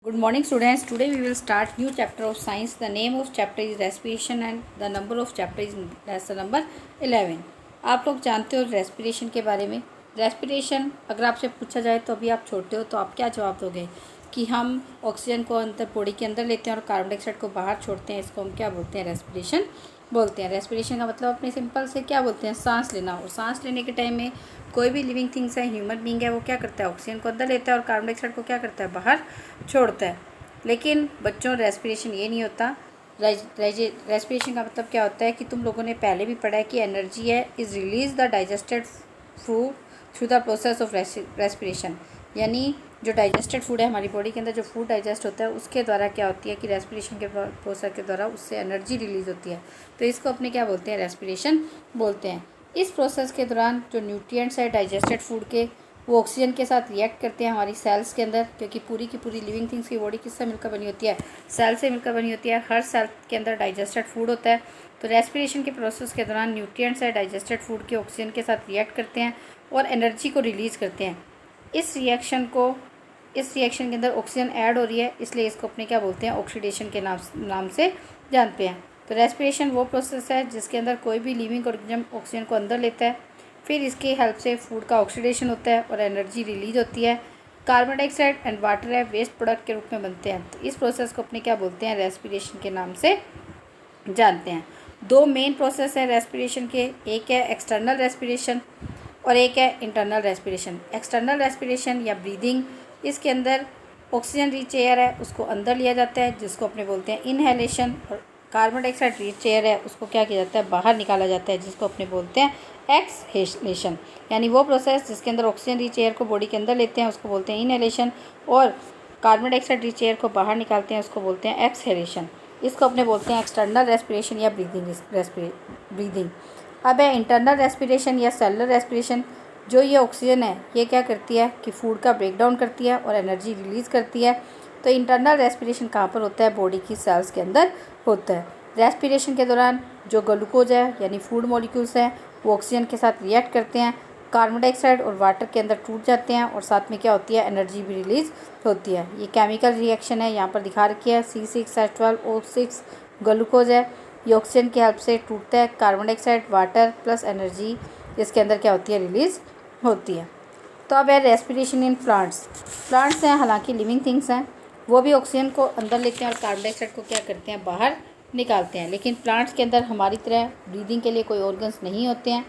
Good morning students. Today we will start new chapter of science. The name of chapter is respiration and the number of chapter is lesson number 11. आप लोग जानते हो respiration के बारे में। Respiration अगर आपसे पूछा जाए तो अभी आप छोटे हो तो आप क्या जवाब दोगे कि हम ऑक्सीजन को अंदर बॉडी के अंदर लेते हैं और कार्बन डाइऑक्साइड को बाहर छोड़ते हैं। इसको हम क्या बोलते हैं? रेस्पिरेशन बोलते हैं। रेस्पिरेशन का मतलब अपने सिंपल से क्या बोलते हैं? सांस लेना। और सांस लेने के टाइम में कोई भी लिविंग थिंग्स है, ह्यूमन बींग है, वो क्या करता है? ऑक्सीजन को अंदर लेता है और कार्बन डाइऑक्साइड को क्या करता है? बाहर छोड़ता है। लेकिन बच्चों, रेस्पिरेशन ये नहीं होता। रेस्पिरेशन का मतलब क्या होता है कि तुम लोगों ने पहले भी पढ़ा है कि एनर्जी है is release the digested food through the process of respiration. यानी जो डाइजेस्टेड फूड है हमारी बॉडी के अंदर, जो फूड डाइजेस्ट होता है उसके द्वारा क्या होती है कि रेस्पिरेशन के प्रोसेस के द्वारा उससे एनर्जी रिलीज होती है। तो इसको अपने क्या बोलते हैं? रेस्पिरेशन बोलते हैं। इस प्रोसेस के दौरान जो न्यूट्रिएंट्स है डाइजेस्टेड फूड के, वो ऑक्सीजन के साथ रिएक्ट करते हैं हमारी सेल्स के अंदर, क्योंकि पूरी की पूरी लिविंग थिंग्स की बॉडी किससे मिलकर बनी होती है? सेल से मिलकर बनी होती है। हर सेल के अंदर डाइजेस्टेड फूड होता है। तो रेस्पिरेशन के प्रोसेस के दौरान न्यूट्रिएंट्स है डाइजेस्टेड फूड के ऑक्सीजन के साथ रिएक्ट करते हैं और एनर्जी को रिलीज़ करते हैं। इस रिएक्शन के अंदर ऑक्सीजन ऐड हो रही है, इसलिए इसको अपने क्या बोलते हैं? ऑक्सीडेशन के नाम से जानते हैं। तो रेस्पिरेशन वो प्रोसेस है जिसके अंदर कोई भी लिविंग ऑर्गेनिज्म ऑक्सीजन को अंदर लेता है, फिर इसकी हेल्प से फूड का ऑक्सीडेशन होता है और एनर्जी रिलीज होती है। कार्बन डाइऑक्साइड एंड वाटर है वेस्ट प्रोडक्ट के रूप में बनते हैं। तो इस प्रोसेस को अपने क्या बोलते हैं? रेस्पिरेशन के नाम से जानते हैं। दो मेन प्रोसेस हैं रेस्पिरेशन के, एक है एक्सटर्नल रेस्पिरेशन और एक है इंटरनल रेस्पिरेशन। एक्सटर्नल रेस्पिरेशन या ब्रीदिंग, इसके अंदर ऑक्सीजन रिच एयर है उसको अंदर लिया जाता है जिसको अपने बोलते हैं इनहेलेशन, और कार्बन डाइऑक्साइड रिच एयर है उसको क्या किया जाता है? बाहर निकाला जाता है जिसको अपने बोलते हैं एक्सहेलेशन। यानी वो प्रोसेस जिसके अंदर ऑक्सीजन रिच एयर को बॉडी के अंदर लेते हैं उसको बोलते हैं इनहेलेशन, और कार्बन डाइऑक्साइड रिच एयर को बाहर निकालते हैं उसको बोलते हैं एक्सहेलेशन। इसको अपने बोलते हैं एक्सटर्नल रेस्पिरेशन या ब्रीदिंग। अब है इंटरनल रेस्पिरेशन या सेलुलर रेस्पिरेशन। जो ये ऑक्सीजन है ये क्या करती है कि फूड का ब्रेक डाउन करती है और एनर्जी रिलीज़ करती है। तो इंटरनल रेस्पिरेशन कहाँ पर होता है? बॉडी की सेल्स के अंदर होता है। रेस्पिरेशन के दौरान जो ग्लूकोज है यानी फूड मॉलिक्यूल्स हैं वो ऑक्सीजन के साथ रिएक्ट करते हैं, कार्बन डाइऑक्साइड और वाटर के अंदर टूट जाते हैं और साथ में क्या होती है? एनर्जी भी रिलीज़ होती है। ये केमिकल रिएक्शन है, यहाँ पर दिखा रखी है। C6H12O6 ग्लूकोज है, ये ऑक्सीजन की हेल्प से टूटता है। Carbon dioxide, water plus energy इसके अंदर क्या होती है? रिलीज़ होती है। तो अब है रेस्पिरेशन इन प्लांट्स हैं, हालांकि लिविंग थिंग्स हैं, वो भी ऑक्सीजन को अंदर लेते हैं और कार्बन डाइऑक्साइड को क्या करते हैं? बाहर निकालते हैं। लेकिन प्लांट्स के अंदर हमारी तरह ब्रीदिंग के लिए कोई ऑर्गन्स नहीं होते हैं।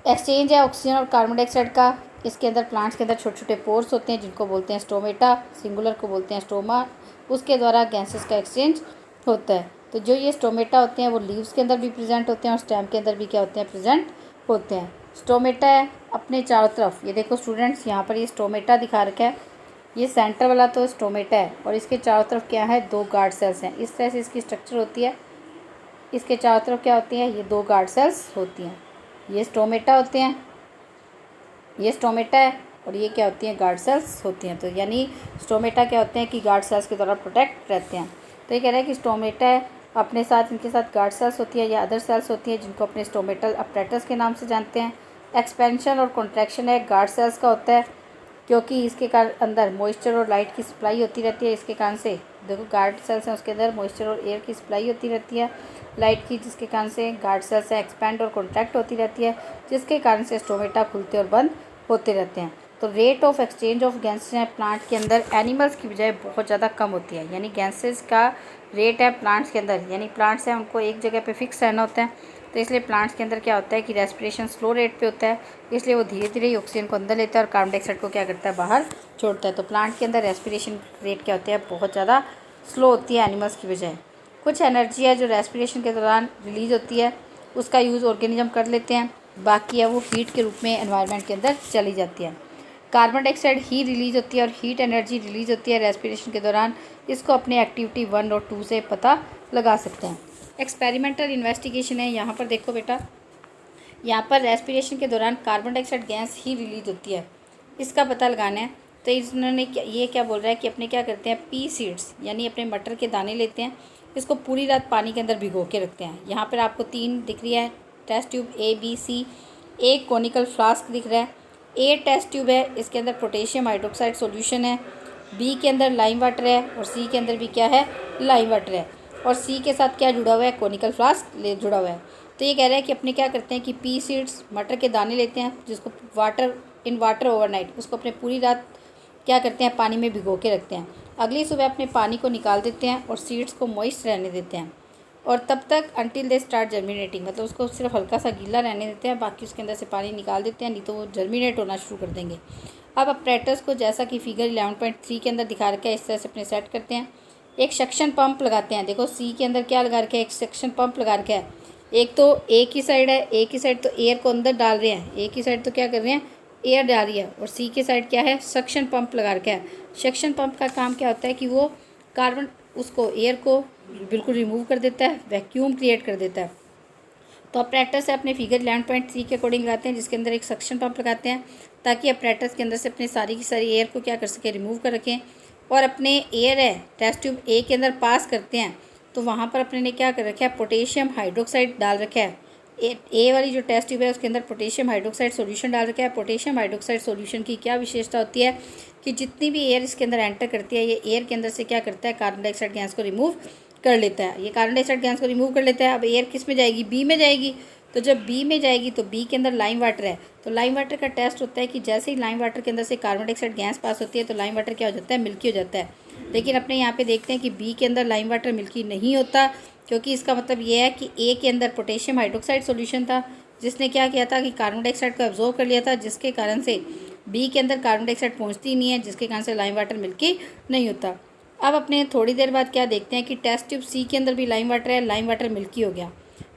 एक्सचेंज है ऑक्सीजन और कार्बन डाइऑक्साइड का। इसके अंदर प्लांट्स के अंदर छोटे छोटे पोर्स होते हैं जिनको बोलते हैं स्टोमेटा, सिंगुलर को बोलते हैं स्टोमा। उसके द्वारा गैसेस का एक्सचेंज होता है। तो जो ये स्टोमेटा होते हैं वो लीव्स के अंदर भी प्रेजेंट होते हैं और स्टेम के अंदर भी क्या होते हैं? प्रेजेंट होते हैं। स्टोमेटा है अपने चारों तरफ, ये देखो स्टूडेंट्स यहाँ पर ये स्टोमेटा दिखा रखा है। ये सेंटर वाला तो स्टोमेटा है और इसके चारों तरफ क्या है? दो गार्ड सेल्स हैं। इस तरह से इसकी स्ट्रक्चर होती है। इसके चारों तरफ क्या होती है? ये दो गार्ड सेल्स होती हैं। ये स्टोमेटा होते हैं, ये स्टोमेटा है और ये क्या होती हैं? गार्ड सेल्स होती हैं। तो यानी स्टोमेटा क्या होते हैं कि गार्ड सेल्स के द्वारा प्रोटेक्ट रहते हैं। तो ये कह रहा है कि स्टोमेटा है अपने साथ, इनके साथ गार्ड सेल्स होती है या अदर सेल्स होती हैं जिनको अपने स्टोमेटल अपरेटस के नाम से जानते हैं। एक्सपेंशन और कॉन्ट्रैक्शन है गार्ड सेल्स का होता है, क्योंकि इसके अंदर मॉइस्चर और लाइट की सप्लाई होती रहती है। इसके कारण से देखो गार्ड सेल्स हैं उसके अंदर मॉइस्चर और एयर की सप्लाई होती रहती है, लाइट की, जिसके कारण से गार्ड सेल्स हैं एक्सपैंड और कॉन्ट्रैक्ट होती रहती है, जिसके कारण से स्टोमेटा खुलते और बंद होते रहते हैं। तो rate of exchange of gases है प्लांट के अंदर एनिमल्स की बजाय बहुत ज़्यादा कम होती है। यानी गैसेस का रेट है प्लांट्स के अंदर, यानी प्लांट्स हैं उनको एक जगह पे फिक्स रहना होता है। तो इसलिए प्लांट्स के अंदर क्या होता है कि रेस्पिरेशन स्लो रेट पे होता है, इसलिए वो धीरे धीरे ही ऑक्सीजन को अंदर लेता है और कार्बन डाइऑक्साइड को क्या करता है? बाहर छोड़ता है। तो प्लांट के अंदर रेस्पिरेशन रेट क्या होता है? बहुत ज़्यादा स्लो होती है एनिमल्स की बजाय। कुछ एनर्जी है जो रेस्पिरेशन के दौरान रिलीज होती है, उसका यूज़ ऑर्गेनिज्म कर लेते हैं, बाकी है वो हीट के रूप में एनवायरनमेंट के अंदर चली जाती है। कार्बन डाइऑक्साइड ही रिलीज होती है और हीट एनर्जी रिलीज होती है रेस्पिरेशन के दौरान। इसको अपने एक्टिविटी 1 और 2 से पता लगा सकते हैं। एक्सपेरिमेंटल इन्वेस्टिगेशन है, यहाँ पर देखो बेटा, यहाँ पर रेस्पिरेशन के दौरान कार्बन डाइऑक्साइड गैस ही रिलीज होती है, इसका पता लगाना है। तो इन्होंने ये क्या बोल रहा है कि अपने क्या करते हैं? पी सीड्स यानी अपने मटर के दाने लेते हैं, इसको पूरी रात पानी के अंदर भिगो के रखते हैं। यहाँ पर आपको 3 दिख रही है टेस्ट ट्यूब ABC, एक कोनिकल फ्लास्क दिख रहा है। ए टेस्ट ट्यूब है, इसके अंदर पोटेशियम हाइड्रोक्साइड सॉल्यूशन है बी के अंदर लाइम वाटर है और सी के अंदर भी क्या है, लाइम वाटर है। और सी के साथ क्या जुड़ा हुआ है, कोनिकल फ्लास्क जुड़ा हुआ है। तो ये कह रहा है कि अपने क्या करते हैं कि पी सीड्स, मटर के दाने लेते हैं, जिसको वाटर ओवरनाइट, उसको अपने पूरी रात क्या करते हैं, पानी में भिगो के रखते हैं। अगली सुबह अपने पानी को निकाल देते हैं और सीड्स को मॉइस्ट रहने देते हैं, और तब तक अंटिल दे स्टार्ट जर्मिनेटिंग, मतलब उसको सिर्फ हल्का सा गीला रहने देते हैं, बाकी उसके अंदर से पानी निकाल देते हैं, नहीं तो वो जर्मिनेट होना शुरू कर देंगे। अब अपरेटस को जैसा कि फिगर 11.3 के अंदर दिखा रखा है इस तरह से अपने सेट करते हैं। एक सक्शन पंप लगाते हैं। देखो सी के अंदर क्या लगा रखा है, एक सक्शन पंप लगा रखा है। एक तो एक ही साइड है, एक ही साइड तो एयर को अंदर डाल रहे हैं, एक ही साइड तो क्या कर रहे हैं, एयर डाल रही है, और सी के साइड क्या है, सक्शन पंप लगा रखा है। सक्शन पंप का काम क्या होता है कि वो कार्बन, उसको एयर को बिल्कुल रिमूव कर देता है, वैक्यूम क्रिएट कर देता है। तो अपरेटस से अपने फिगर 11.3 के अकॉर्डिंग लगाते हैं, जिसके अंदर एक सक्शन पंप लगाते हैं, ताकि अपरेटस के अंदर से अपने सारी की सारी एयर को क्या कर सके, रिमूव कर रखें। और अपने एयर है टेस्ट ट्यूब ए के अंदर पास करते हैं, तो वहाँ पर अपने ने क्या कर रखा है, पोटेशियम हाइड्रोक्साइड डाल रखा है। ए वाली जो टेस्ट ट्यूब है उसके अंदर पोटेशियम हाइड्रोक्साइड सॉल्यूशन डाल रखा है। पोटेशियम हाइड्रोक्साइड सॉल्यूशन की क्या विशेषता होती है कि जितनी भी एयर इसके अंदर एंटर करती है, ये एयर के अंदर से क्या करता है, कार्बन डाइऑक्साइड गैस को रिमूव कर लेता है। ये कार्बन डाइऑक्साइड गैस को रिमूव कर लेता है। अब एयर किस में जाएगी, बी में जाएगी। तो जब बी में जाएगी तो बी के अंदर लाइम वाटर है, तो लाइम वाटर का टेस्ट होता है कि जैसे ही लाइम वाटर के अंदर से कार्बन डाइऑक्साइड गैस पास होती है तो लाइम वाटर क्या हो जाता है, मिल्की हो जाता है। लेकिन अपने यहाँ पे देखते हैं कि बी के अंदर लाइम वाटर मिल्की नहीं होता, क्योंकि इसका मतलब ये है कि ए के अंदर पोटेशियम हाइड्रोक्साइड सॉल्यूशन था, जिसने क्या किया था कि कार्बन डाइऑक्साइड को एब्जॉर्ब कर लिया था, जिसके कारण से बी के अंदर कार्बन डाइऑक्साइड पहुँचती नहीं है, जिसके कारण से लाइम वाटर मिल्की नहीं होता। अब अपने थोड़ी देर बाद क्या देखते हैं कि टेस्ट ट्यूब सी के अंदर भी लाइम वाटर है, लाइम वाटर मिल्की हो गया।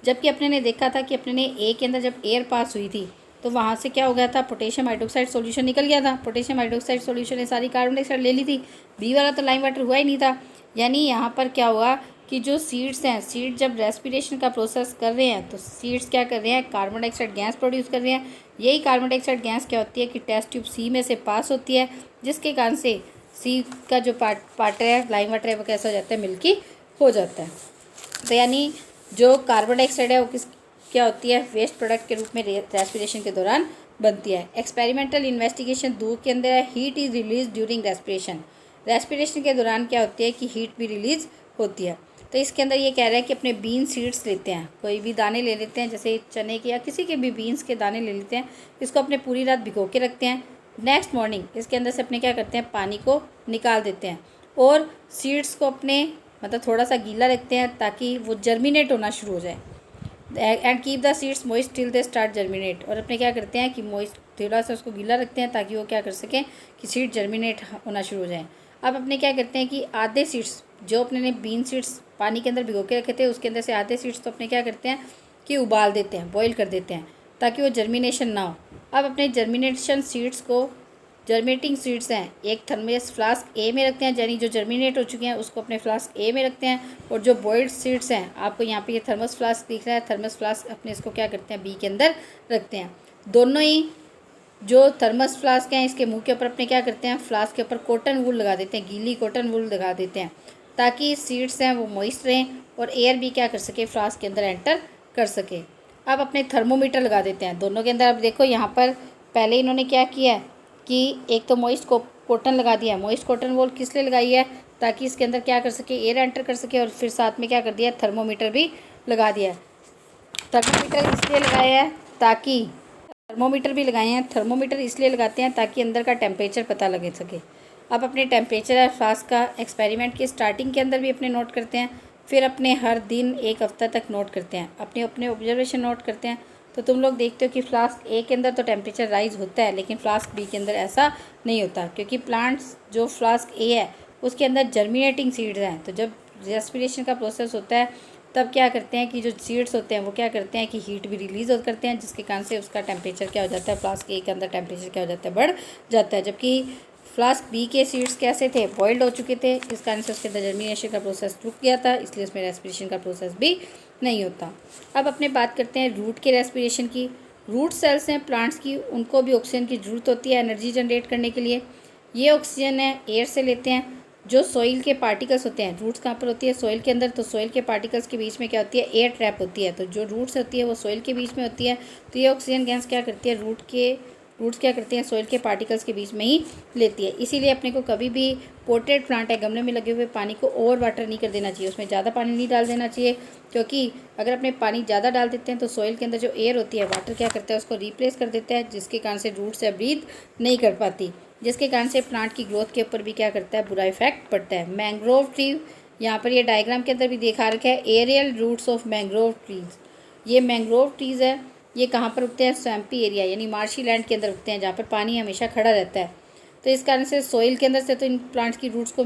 जबकि अपने ने देखा था कि अपने ने ए के अंदर जब एयर पास हुई थी तो वहाँ से क्या हो गया था, पोटेशियम हाइड्रोक्साइड सॉल्यूशन निकल गया था। पोटेशियम हाइड्रोक्साइड सॉल्यूशन ने सारी कार्बन डाइऑक्साइड ले ली थी, बी वाला तो लाइम वाटर हुआ ही नहीं था। यानी यहाँ पर क्या हुआ कि जो सीड्स हैं, सीड जब रेस्पिरेशन का प्रोसेस कर रहे हैं तो सीड्स क्या कर रहे हैं, कार्बन डाइऑक्साइड गैस प्रोड्यूस कर रहे हैं। यही कार्बन डाइऑक्साइड गैस क्या होती है कि टेस्ट ट्यूब सी में से पास होती है, जिसके कारण से सी का जो पार्ट है, लाइम वाटर है, वो कैसा हो जाता है, मिल्की हो जाता है। तो यानी जो कार्बन डाइऑक्साइड है वो क्या होती है, वेस्ट प्रोडक्ट के रूप में रेस्पिरेशन के दौरान बनती है। एक्सपेरिमेंटल इन्वेस्टिगेशन 2 के अंदर है, heat is release during respiration. Respiration के दौरान क्या होती है कि हीट भी रिलीज होती है। तो इसके अंदर ये कह रहा है कि अपने बीन सीड्स लेते हैं, कोई भी दाने ले लेते हैं, जैसे चने के या किसी के भी बीन्स के दाने ले लेते हैं, इसको अपने पूरी रात भिगो के रखते हैं। नेक्स्ट मॉर्निंग इसके अंदर से अपने क्या करते हैं, पानी को निकाल देते हैं और सीड्स को अपने मतलब थोड़ा सा गीला रखते हैं ताकि वो जर्मिनेट होना शुरू हो जाए। And keep the seeds moist till they start germinate. और अपने क्या करते हैं कि मॉइस्ट थोड़ा सा उसको गीला रखते हैं ताकि वो क्या कर सकें कि सीड जर्मिनेट होना शुरू हो जाए। अब अपने क्या करते हैं कि आधे सीड्स जो अपने ने बीन सीड्स पानी के अंदर भिगो के रखे थे, उसके अंदर से आधे सीड्स तो अपने क्या करते हैं कि उबाल देते हैं, बॉईल कर देते हैं, ताकि वो जर्मिनेशन ना हो। अब अपने जर्मिनेशन सीड्स को, जर्मिनेटिंग सीड्स हैं, एक थर्मस फ्लास्क ए में रखते हैं, यानी जो जर्मिनेट हो चुके हैं उसको अपने फ्लास्क ए में रखते हैं। और जो बॉइल्ड सीड्स हैं, आपको यहाँ पे ये थर्मस फ्लास्क दिख रहा है, थर्मस फ्लास्क अपने इसको क्या करते हैं, बी के अंदर रखते हैं। दोनों ही जो थर्मस फ्लास्क हैं इसके मुंह के ऊपर अपने क्या करते हैं, फ्लास्क के ऊपर कॉटन वूल लगा देते हैं, गीली कॉटन वूल लगा देते हैं, ताकि सीड्स हैं वो मॉइस्ट रहें और एयर भी क्या कर सके, फ्लास्क के अंदर एंटर कर सके। अब अपने थर्मोमीटर लगा देते हैं दोनों के अंदर। अब देखो यहाँ पर पहले इन्होंने क्या किया है कि एक तो मॉइस्ट कॉटन लगा दिया। मॉइस्ट कॉटन वॉल किस लिए लगाई है, ताकि इसके अंदर क्या कर सके, एयर एंटर कर सके। और फिर साथ में क्या कर दिया, थर्मोमीटर भी लगा दिया है। थर्मोमीटर इसलिए लगाया है ताकि थर्मोमीटर भी लगाए हैं, थर्मोमीटर इसलिए लगाते हैं ताकि अंदर का टेम्परेचर पता लगे सके। अब अपने टेम्परेचर है फ्लास्क का एक्सपेरिमेंट के स्टार्टिंग के अंदर भी अपने नोट करते हैं, फिर अपने हर दिन एक हफ्ता तक नोट करते हैं, अपने अपने ऑब्जर्वेशन नोट करते हैं। तो तुम लोग देखते हो कि फ्लास्क ए के अंदर तो टेम्परेचर राइज होता है, लेकिन फ्लास्क बी के अंदर ऐसा नहीं होता, क्योंकि प्लांट्स जो फ्लास्क ए है उसके अंदर जर्मिनेटिंग सीड्स हैं। तो जब रेस्पिरेशन का प्रोसेस होता है तब क्या करते हैं कि जो सीड्स होते हैं वो क्या करते हैं कि हीट भी रिलीज करते हैं, जिसके कारण से उसका टेम्परेचर क्या हो जाता है, फ्लास्क ए के अंदर टेम्परेचर क्या हो जाता है, बढ़ जाता है। जबकि फ्लास्क बी के सीड्स कैसे थे, बॉइल्ड हो चुके थे, इस कारण से उसके अंदर जर्मिनेशन का प्रोसेस रुक गया था, इसलिए उसमें रेस्पिरेशन का प्रोसेस भी नहीं होता। अब अपने बात करते हैं रूट के रेस्पिरेशन की। रूट सेल्स हैं प्लांट्स की, उनको भी ऑक्सीजन की ज़रूरत होती है एनर्जी जनरेट करने के लिए। ये ऑक्सीजन है एयर से लेते हैं। जो सॉइल के पार्टिकल्स होते हैं, रूट्स कहाँ पर होती है, सॉइल के अंदर, तो सॉइल के पार्टिकल्स के बीच में क्या होती है, एयर ट्रैप होती है। तो जो रूट्स होती है वो सॉइल के बीच में होती है। तो ये ऑक्सीजन गैस क्या करती है, रूट के रूट्स क्या करती हैं, सॉइल के पार्टिकल्स के बीच में ही लेती है। इसीलिए अपने को कभी भी पोटेड प्लांट है, गमले में लगे हुए पानी को ओवर वाटर नहीं कर देना चाहिए, उसमें ज़्यादा पानी नहीं डाल देना चाहिए, क्योंकि अगर अपने पानी ज़्यादा डाल देते हैं तो सॉइल के अंदर जो एयर होती है, वाटर क्या करता है, उसको रिप्लेस कर देता है, जिसके कारण से रूट्स है ब्रीथ नहीं कर पाती, जिसके कारण से प्लांट की ग्रोथ के ऊपर भी क्या करता है, बुरा इफेक्ट पड़ता है। मैंग्रोव ट्री, यहाँ पर ये डायग्राम के अंदर भी देखा रखा है, aerial roots of mangrove trees. ये मैंग्रोव ट्रीज़ है, ये कहाँ पर उगते हैं, स्वैम्पी एरिया यानी मार्शी लैंड के अंदर उगते हैं, जहाँ पर पानी हमेशा खड़ा रहता है। तो इस कारण से सॉइल के अंदर से तो इन प्लांट्स की रूट्स को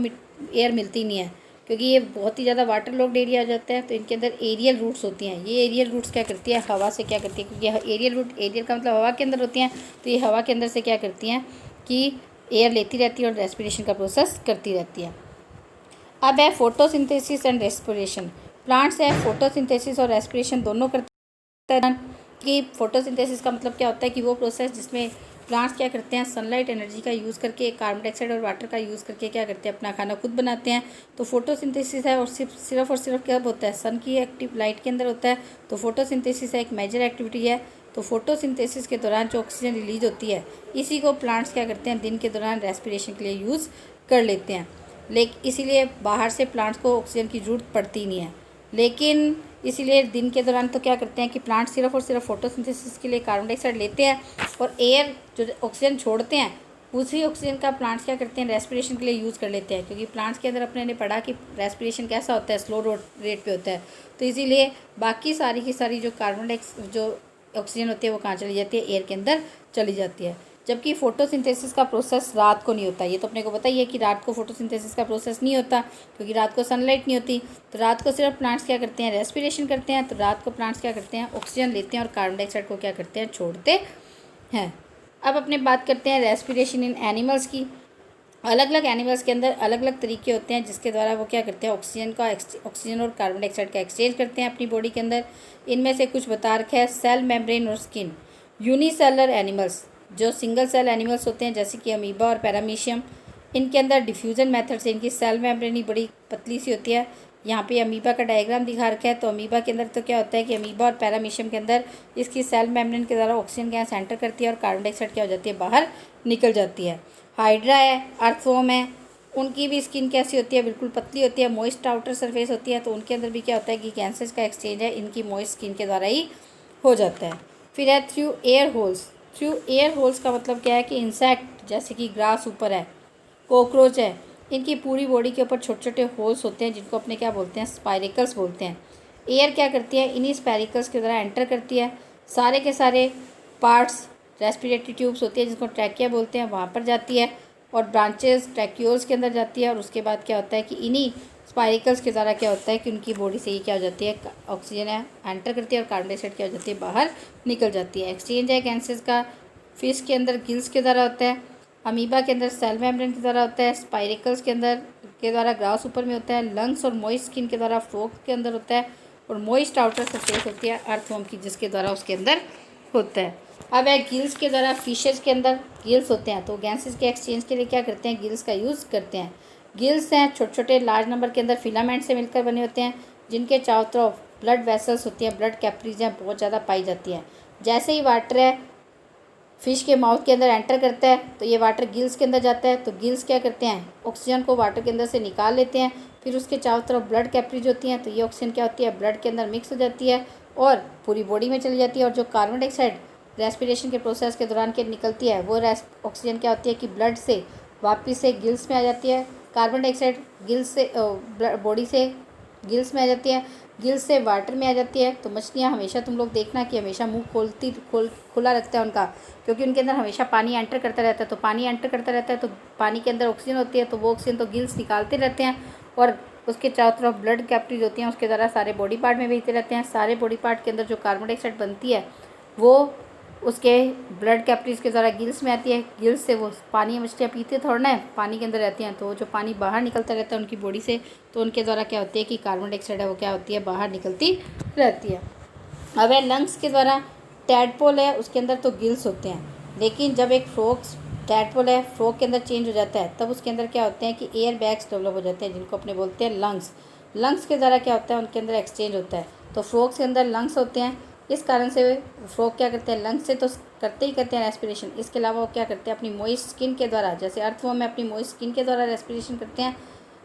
एयर मिलती नहीं है, क्योंकि ये बहुत ही ज़्यादा वाटर लॉक्ड एरिया आ जाता है। तो इनके अंदर एरियल रूट्स होती हैं। ये एरियल रूट्स क्या करती है, हवा से क्या करती है, क्योंकि एरियल रूट, एरियल का मतलब हवा के अंदर होती हैं, तो ये हवा के अंदर से क्या करती हैं कि एयर लेती रहती है और रेस्पिरेशन का प्रोसेस करती रहती है। अब है फोटोसिंथेसिस एंड रेस्पिरेशन। प्लांट्स है फोटोसिंथेसिस और रेस्पिरेशन दोनों करते हैं। कि फोटोसिंथेसिस का मतलब क्या होता है कि वो प्रोसेस जिसमें प्लांट्स क्या करते हैं, सनलाइट एनर्जी का यूज़ करके, कार्बन डाइऑक्साइड और वाटर का यूज़ करके क्या करते हैं, अपना खाना खुद बनाते हैं। तो फोटोसिंथेसिस है, और सिर्फ और सिर्फ क्या होता है, सन की एक्टिव लाइट के अंदर होता है। तो फोटोसिंथेसिस है, एक मेजर एक्टिविटी है। तो फोटोसिंथेसिस के दौरान जो ऑक्सीजन रिलीज होती है, इसी को प्लांट्स क्या करते हैं, दिन के दौरान रेस्पिरेशन के लिए यूज़ कर लेते हैं। लेकिन इसीलिए बाहर से प्लांट्स को ऑक्सीजन की ज़रूरत पड़ती नहीं है। लेकिन इसीलिए दिन के दौरान तो क्या करते हैं कि प्लांट सिर्फ और सिर्फ फोटोसिंथेसिस के लिए कार्बन डाइऑक्साइड लेते हैं, और एयर जो ऑक्सीजन छोड़ते हैं, उसी ऑक्सीजन का प्लांट्स क्या करते हैं, रेस्पिरेशन के लिए यूज़ कर लेते हैं। क्योंकि प्लांट्स के अंदर अपने ने पढ़ा कि रेस्पिरेशन कैसा होता है, स्लो रेट पे होता है। तो इसीलिए बाकी सारी की सारी जो जो ऑक्सीजन होती है वो कहाँ चली जाती है, एयर के अंदर चली जाती है। जबकि फोटोसिंथेसिस का प्रोसेस रात को नहीं होता। ये तो अपने को पता ही है कि रात को फोटोसिंथेसिस का प्रोसेस नहीं होता, क्योंकि रात को सनलाइट नहीं होती। तो रात को सिर्फ प्लांट्स क्या करते हैं, रेस्पिरेशन करते हैं। तो रात को प्लांट्स क्या करते हैं, ऑक्सीजन लेते हैं और कार्बन डाइऑक्साइड को क्या करते हैं, छोड़ते हैं। अब अपने बात करते हैं रेस्पिरेशन इन एनिमल्स की। अलग अलग एनिमल्स के अंदर अलग अलग तरीके होते हैं जिसके द्वारा वो क्या करते हैं, ऑक्सीजन और कार्बन डाइऑक्साइड का एक्सचेंज करते हैं अपनी बॉडी के अंदर। इनमें से कुछ बता रखा है, सेल मेम्ब्रेन और स्किन। यूनिसेलर एनिमल्स, जो सिंगल सेल एनिमल्स होते हैं जैसे कि अमीबा और पैरामीशियम, इनके अंदर डिफ्यूज़न मेथड से इनकी सेल मेम्ब्रेन ही बड़ी पतली सी होती है। यहाँ पे अमीबा का डायग्राम दिखा रखा है। तो अमीबा के अंदर तो क्या होता है कि अमीबा और पैरामीशियम के अंदर इसकी सेल मेम्ब्रेन के द्वारा ऑक्सीजन क्या सेंटर करती है और कार्बन डाइऑक्साइड क्या हो जाती है, बाहर निकल जाती है। हाइड्रा है, अर्थवॉर्म है, उनकी भी स्किन कैसी होती है, बिल्कुल पतली होती है, मॉइस्ट आउटर सरफेस होती है। तो उनके अंदर भी क्या होता है कि गैसेस का एक्सचेंज है इनकी मॉइस्ट स्किन के द्वारा ही हो जाता है। फिर है through air holes. Through air holes का मतलब क्या है कि इंसेक्ट जैसे कि ग्रास ऊपर है, कॉकरोच है, इनकी पूरी बॉडी के ऊपर छोटे छोटे होल्स होते हैं जिनको अपने क्या बोलते हैं, स्पाइरिकल्स बोलते हैं। एयर क्या करती है, इन्हीं स्पाइरिकल्स के द्वारा एंटर करती है, सारे के सारे पार्ट्स, रेस्पिरेटरी ट्यूब्स होती है जिसको ट्रैकिया बोलते हैं, वहाँ पर जाती है, और ब्रांचेस ट्रैक्यूल्स के अंदर जाती है। और उसके बाद क्या होता है कि इन्हीं स्पाइरिकल्स के द्वारा क्या होता है कि उनकी बॉडी से ये क्या हो जाती है, ऑक्सीजन है एंटर करती है और कार्बन डाइऑक्साइड क्या हो जाती है, बाहर निकल जाती है। एक्सचेंज है गैसेस का। फिश के अंदर गिल्स के द्वारा होता है, अमीबा के अंदर सेल मेम्ब्रेन के द्वारा होता है, स्पाइरिकल्स के अंदर के द्वारा ग्रास ऊपर में होता है, लंग्स और मॉइस्ट स्किन के द्वारा फ्रॉग के अंदर होता है, और मॉइस्ट आउटर सरफेस होती है अर्थवॉर्म की जिसके द्वारा उसके अंदर होता है। अब है गिल्स के द्वारा, फिशेज के अंदर गिल्स होते हैं। तो गैसेस के एक्सचेंज के लिए क्या करते हैं, गिल्स का यूज़ करते हैं। गिल्स हैं छोटे छोटे लार्ज नंबर के अंदर फिलामेंट से मिलकर बने होते हैं, जिनके चारों तरफ ब्लड वेसल्स होती हैं, ब्लड कैपरीज हैं बहुत ज़्यादा पाई जाती हैं। जैसे ही वाटर है फिश के माउथ के अंदर एंटर करता है तो ये वाटर गिल्स के अंदर जाता है। तो गिल्स क्या करते हैं, ऑक्सीजन को वाटर के अंदर से निकाल लेते हैं। फिर उसके चारों तरफ ब्लड कैपरीज होती हैं, तो ये ऑक्सीजन क्या होती है, ब्लड के अंदर मिक्स हो जाती है और पूरी बॉडी में चली जाती है। और जो कार्बन डाइऑक्साइड रेस्पिरेशन के प्रोसेस के दौरान के निकलती है, वो ऑक्सीजन क्या होती है कि ब्लड से वापस से गिल्स में आ जाती है। कार्बन डाइऑक्साइड गिल्स से बॉडी से गिल्स में आ जाती है, गिल्स से वाटर में आ जाती है। तो मछलियाँ हमेशा तुम लोग देखना कि हमेशा मुंह खुला रखता है उनका, क्योंकि उनके अंदर हमेशा पानी एंटर करता रहता है। तो पानी एंटर करता रहता है तो पानी के अंदर ऑक्सीजन होती है, तो वो ऑक्सीजन तो गिल्स निकालते रहते हैं और उसके चारों तरफ ब्लड कैपरीज होती हैं, उसके द्वारा सारे बॉडी पार्ट में भेजते रहते हैं। सारे बॉडी पार्ट के अंदर जो कार्बन डाइऑक्साइड बनती है वो उसके ब्लड कैपरीज के द्वारा गिल्स में आती है। गिल्स से वो पानी मछलियाँ पीते थोड़ा है, पानी के अंदर रहती हैं, तो जो पानी बाहर निकलता रहता है उनकी बॉडी से, तो उनके द्वारा क्या होती है कि कार्बन डाइऑक्साइड है वो क्या होती है, बाहर निकलती रहती है। अब है लंग्स के द्वारा, टैडपोल है उसके अंदर तो गिल्स होते हैं, लेकिन जब एक टैडपोल है फ्रॉग के अंदर चेंज हो जाता है तब उसके अंदर क्या होते हैं कि एयर बैग्स डेवलप हो जाते हैं जिनको अपने बोलते हैं लंग्स। लंग्स के द्वारा क्या होता है, उनके अंदर एक्सचेंज होता है। तो फ्रॉग्स के अंदर लंग्स होते हैं, इस कारण से फ्रॉग क्या करते हैं, लंग्स से तो करते ही करते हैं रेस्पिरेशन। इसके अलावा वो क्या करते हैं, अपनी मॉइस्ट स्किन के द्वारा, जैसे अर्थवॉर्म में अपनी मॉइस्ट स्किन के द्वारा रेस्पिरेशन करते हैं,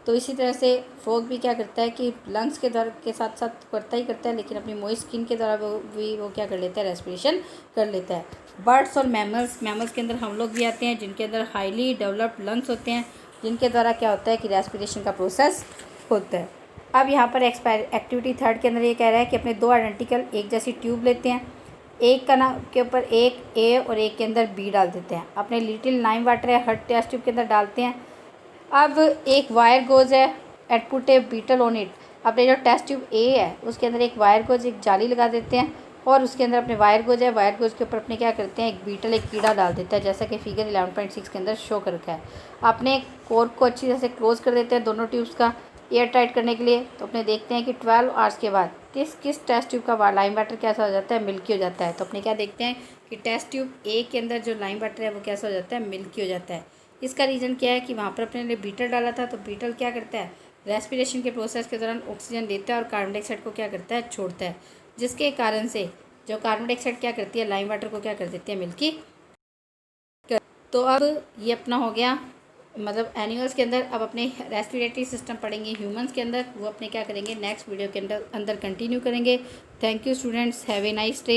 तो इसी तरह से फ्रॉग भी क्या करता है कि लंग्स के द्वारा के साथ साथ करता ही करता है, लेकिन अपनी मॉइस्ट स्किन के द्वारा वो क्या कर लेता है, रेस्पिरेशन कर लेता है। बर्ड्स और मैमल्स के अंदर हम लोग भी आते हैं, जिनके अंदर हाईली डेवलप्ड लंग्स होते हैं, जिनके द्वारा क्या होता है कि रेस्पिरेशन का प्रोसेस होता है। अब यहाँ पर एक्टिविटी थर्ड के अंदर ये कह रहा है कि अपने दो आइडेंटिकल एक जैसी ट्यूब लेते हैं, एक का नाम के ऊपर एक ए और एक के अंदर बी डाल देते हैं, अपने लिटिल लाइम वाटर है हर टेस्ट ट्यूब के अंदर डालते हैं। अब एक वायर गोज है at put a beetle on it, अपने जो टेस्ट ट्यूब ए है उसके अंदर एक वायर गोज, एक जाली लगा देते हैं, और उसके अंदर अपने वायर गोज है, वायर गोज के ऊपर अपने क्या करते हैं, एक बीटल, एक कीड़ा डाल देता है, जैसा कि फिगर 11.6 के अंदर शो कर रखा है। अपने कोर्क को अच्छी तरह से क्लोज कर देते हैं दोनों ट्यूब्स का एयर टाइट करने के लिए। तो अपने देखते हैं कि 12 आवर्स के बाद किस टेस्ट ट्यूब का लाइम वाटर कैसा हो जाता है, मिल्की हो जाता है। तो अपने क्या देखते हैं कि टेस्ट ट्यूब ए के अंदर जो लाइम वाटर है वो कैसा हो जाता है, मिल्की हो जाता है। इसका रीज़न क्या है कि वहाँ पर अपने ने बीटल डाला था, तो बीटल क्या करता है, रेस्पिरेशन के प्रोसेस के दौरान ऑक्सीजन लेता है और कार्बन डाइऑक्साइड को क्या करता है, छोड़ता है, जिसके कारण से जो कार्बन डाइऑक्साइड क्या करती है, लाइम वाटर को क्या कर देती है, मिल्की। तो अब ये अपना हो गया मतलब एनिमल्स के अंदर। अब अपने रेस्पिरेटरी सिस्टम पढ़ेंगे ह्यूमंस के अंदर, वो अपने क्या करेंगे नेक्स्ट वीडियो के अंदर कंटिन्यू करेंगे। Thank you students, have a nice day.